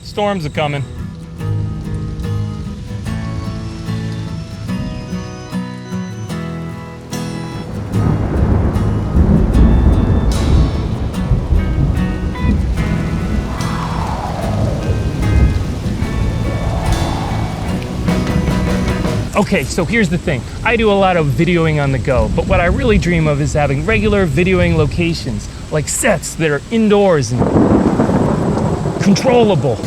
Storms are coming. Okay, so here's the thing. I do a lot of videoing on the go, but what I really dream of is having regular videoing locations, like sets that are indoors and controllable.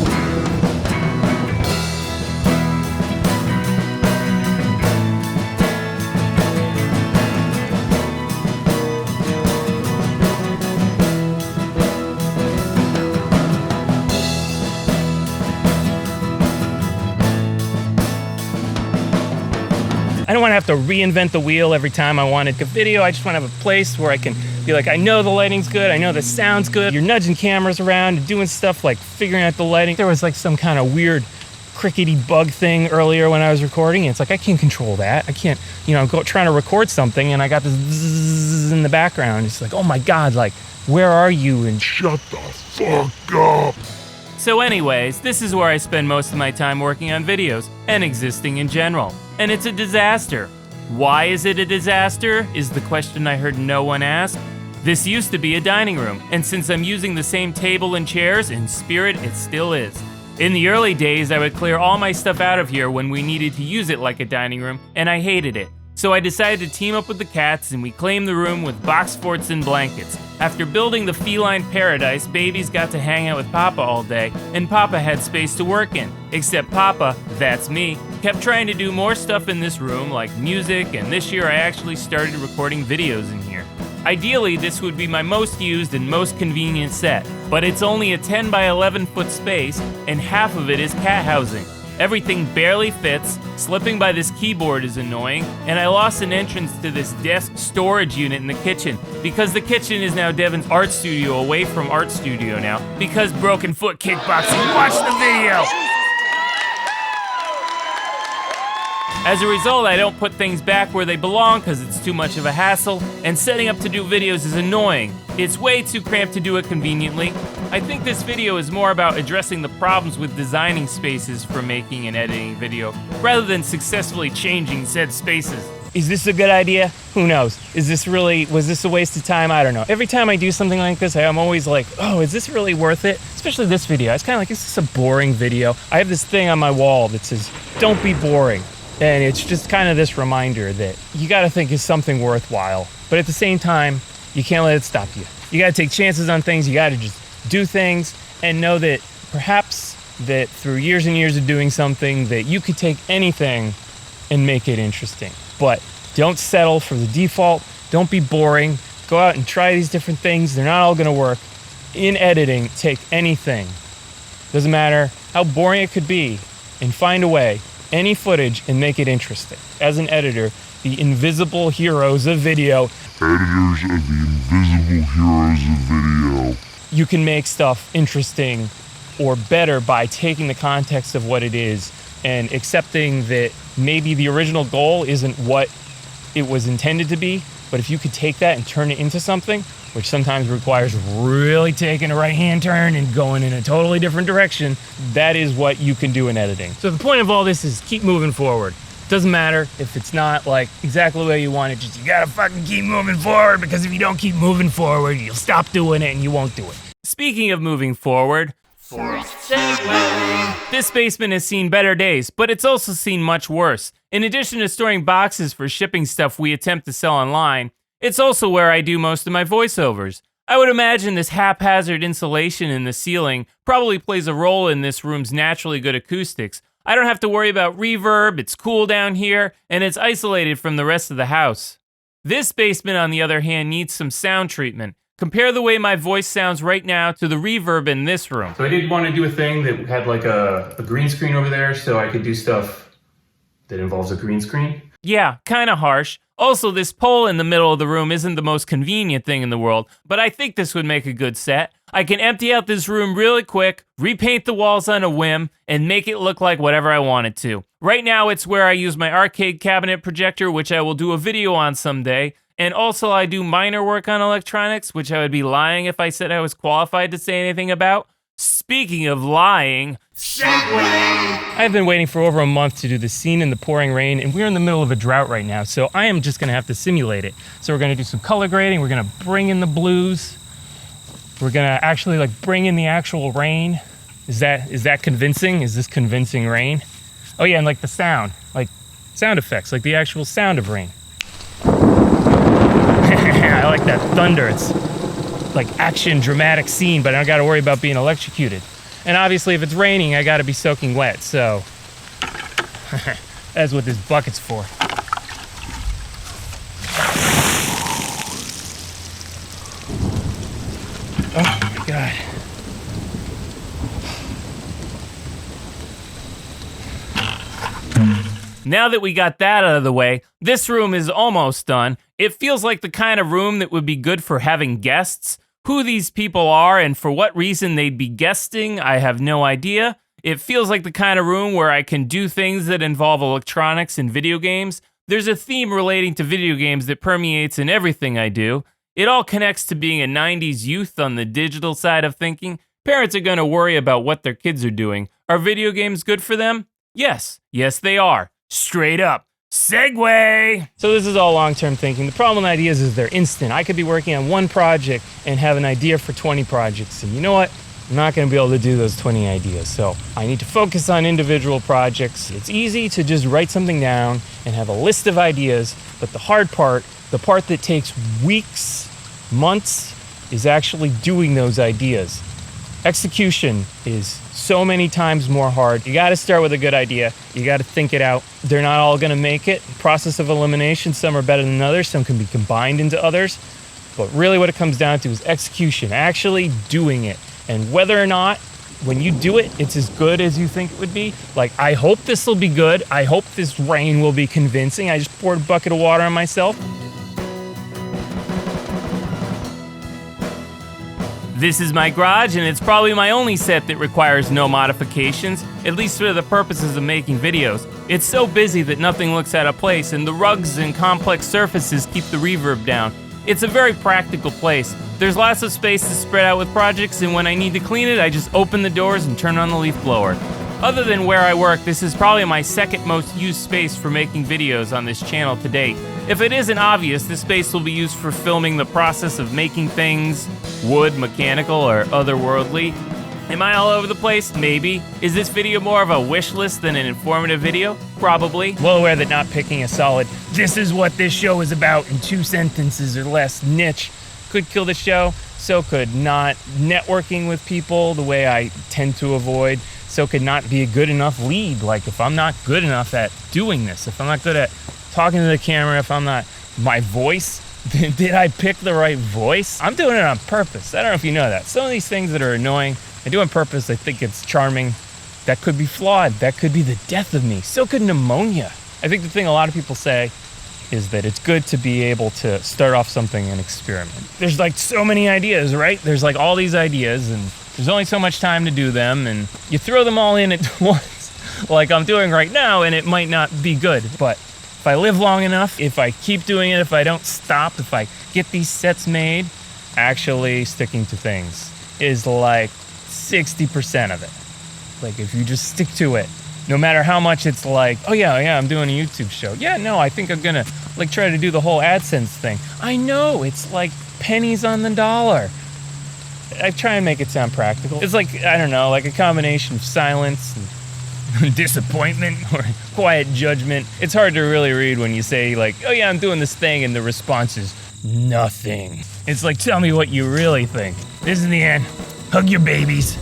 I don't want to have to reinvent the wheel every time I want to make a video. I just want to have a place where I can be like, I know the lighting's good, I know the sound's good. You're nudging cameras around and doing stuff like figuring out the lighting. There was like some kind of weird crickety bug thing earlier when I was recording. It's like, I can't control that. I can't, go trying to record something and I got this zzz in the background. It's like, oh my God, like, where are you? And shut the fuck up. So anyways, this is where I spend most of my time working on videos and existing in general. And it's a disaster. Why is it a disaster? Is the question I heard no one ask. This used to be a dining room, and since I'm using the same table and chairs, in spirit it still is. In the early days, I would clear all my stuff out of here when we needed to use it like a dining room, and I hated it. So I decided to team up with the cats and we claimed the room with box forts and blankets. After building the feline paradise, babies got to hang out with Papa all day, and Papa had space to work in. Except Papa, that's me, kept trying to do more stuff in this room like music, and this year I actually started recording videos in here. Ideally, this would be my most used and most convenient set, but it's only a 10 by 11 foot space, and half of it is cat housing. Everything barely fits, slipping by this keyboard is annoying, and I lost an entrance to this desk storage unit in the kitchen, because the kitchen is now Devin's art studio away from art studio now, because Broken Foot Kickboxing. Watch the video! As a result, I don't put things back where they belong because it's too much of a hassle, and setting up to do videos is annoying. It's way too cramped to do it conveniently. I think this video is more about addressing the problems with designing spaces for making and editing video, rather than successfully changing said spaces. Is this a good idea? Who knows? Was this a waste of time? I don't know. Every time I do something like this, I'm always like, oh, is this really worth it? Especially this video. It's kind of like, is this a boring video? I have this thing on my wall that says, don't be boring. And it's just kind of this reminder that you got to think is something worthwhile. But at the same time, you can't let it stop you. You got to take chances on things. You got to just do things and know that perhaps that through years and years of doing something that you could take anything and make it interesting. But don't settle for the default. Don't be boring. Go out and try these different things. They're not all going to work. In editing, take anything. Doesn't matter how boring it could be, and find a way, any footage, and make it interesting. As an editor, the invisible heroes of video. Editors are the invisible heroes of video. You can make stuff interesting or better by taking the context of what it is and accepting that maybe the original goal isn't what it was intended to be, but if you could take that and turn it into something, which sometimes requires really taking a right-hand turn and going in a totally different direction, that is what you can do in editing. So the point of all this is keep moving forward. Doesn't matter if it's not like exactly the way you want it, just you gotta fucking keep moving forward, because if you don't keep moving forward, you'll stop doing it and you won't do it. Speaking of moving forward, this basement has seen better days, but it's also seen much worse. In addition to storing boxes for shipping stuff we attempt to sell online, it's also where I do most of my voiceovers. I would imagine this haphazard insulation in the ceiling probably plays a role in this room's naturally good acoustics. I don't have to worry about reverb, it's cool down here, and it's isolated from the rest of the house. This basement, on the other hand, needs some sound treatment. Compare the way my voice sounds right now to the reverb in this room. So I did want to do a thing that had like a green screen over there so I could do stuff that involves a green screen. Yeah, kind of harsh. Also, this pole in the middle of the room isn't the most convenient thing in the world, but I think this would make a good set. I can empty out this room really quick, repaint the walls on a whim, and make it look like whatever I want it to. Right now, it's where I use my arcade cabinet projector, which I will do a video on someday. And also I do minor work on electronics, which I would be lying if I said I was qualified to say anything about. Speaking of lying, I've been waiting for over a month to do the scene in the pouring rain, and we're in the middle of a drought right now, so I am just gonna have to simulate it. So we're gonna do some color grading, we're gonna bring in the blues, we're gonna actually like bring in the actual rain. Is that convincing? Is this convincing rain? Oh yeah, and like the sound, like sound effects, like the actual sound of rain. I like that thunder. It's like action, dramatic scene, but I don't gotta worry about being electrocuted. And obviously if it's raining, I gotta be soaking wet, so that's what this bucket's for. Oh my God. Now that we got that out of the way, this room is almost done. It feels like the kind of room that would be good for having guests. Who these people are and for what reason they'd be guesting, I have no idea. It feels like the kind of room where I can do things that involve electronics and video games. There's a theme relating to video games that permeates in everything I do. It all connects to being a 90s youth on the digital side of thinking. Parents are going to worry about what their kids are doing. Are video games good for them? Yes. Yes, they are. Straight up. Segue! So this is all long-term thinking. The problem with ideas is they're instant. I could be working on one project and have an idea for 20 projects. And you know what? I'm not going to be able to do those 20 ideas. So I need to focus on individual projects. It's easy to just write something down and have a list of ideas. But the hard part, the part that takes weeks, months, is actually doing those ideas. Execution is so many times more hard. You got to start with a good idea. You got to think it out. They're not all going to make it. Process of elimination, some are better than others. Some can be combined into others. But really what it comes down to is execution, actually doing it. And whether or not, when you do it, it's as good as you think it would be. Like, I hope this will be good. I hope this rain will be convincing. I just poured a bucket of water on myself. This is my garage, and it's probably my only set that requires no modifications, at least for the purposes of making videos. It's so busy that nothing looks out of place, and the rugs and complex surfaces keep the reverb down. It's a very practical place. There's lots of space to spread out with projects, and when I need to clean it, I just open the doors and turn on the leaf blower. Other than where I work, this is probably my second most used space for making videos on this channel to date. If it isn't obvious, this space will be used for filming the process of making things, wood, mechanical, or otherworldly. Am I all over the place? Maybe. Is this video more of a wish list than an informative video? Probably. Well aware that not picking a solid, this is what this show is about in 2 sentences or less niche could kill the show. So could not networking with people the way I tend to avoid. So could not be a good enough lead. Like, if I'm not good enough at doing this, if I'm not good at talking to the camera, if I'm not, my voice, did I pick the right voice? I'm doing it on purpose. I don't know if you know that. Some of these things that are annoying, I do on purpose. I think it's charming. That could be flawed. That could be the death of me. So could pneumonia. I think the thing a lot of people say is that it's good to be able to start off something and experiment. There's like so many ideas, right? There's like all these ideas, and there's only so much time to do them, and you throw them all in at once, like I'm doing right now, and it might not be good. But if I live long enough, if I keep doing it, if I don't stop, if I get these sets made, actually sticking to things is like 60% of it. Like, if you just stick to it, no matter how much it's like, oh yeah, I'm doing a YouTube show. Yeah, no, I think I'm gonna like try to do the whole AdSense thing. I know, it's like pennies on the dollar. I try and make it sound practical. It's like, I don't know, like a combination of silence and disappointment or quiet judgment. It's hard to really read when you say like, oh yeah, I'm doing this thing, and the response is nothing. It's like, tell me what you really think. This is the end. Hug your babies.